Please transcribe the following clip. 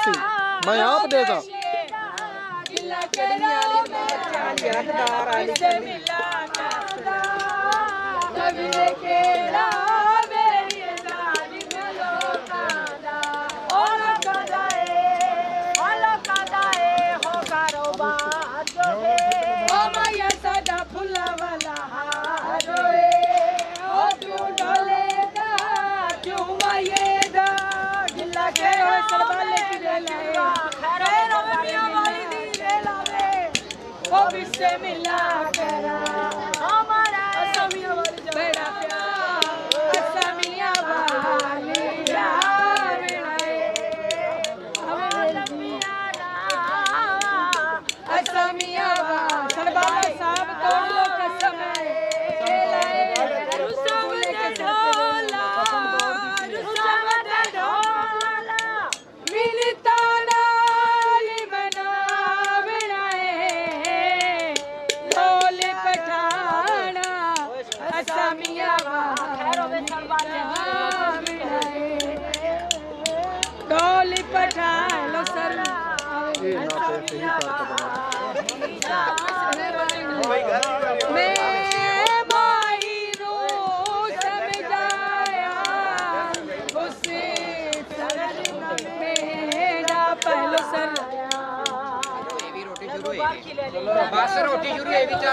ਸੀ ਮੈਂ ਆਪ ਦੇਦਾ से मिला करा हमारा असमिया वाली बड़ा प्यार असमिया वाली असमिया सरबाला साहब तो लोग समय डोली पठा लो सर मैं माही रो समझाया उसे मेरा पहलो सर बस रोटी शुरू है भी चल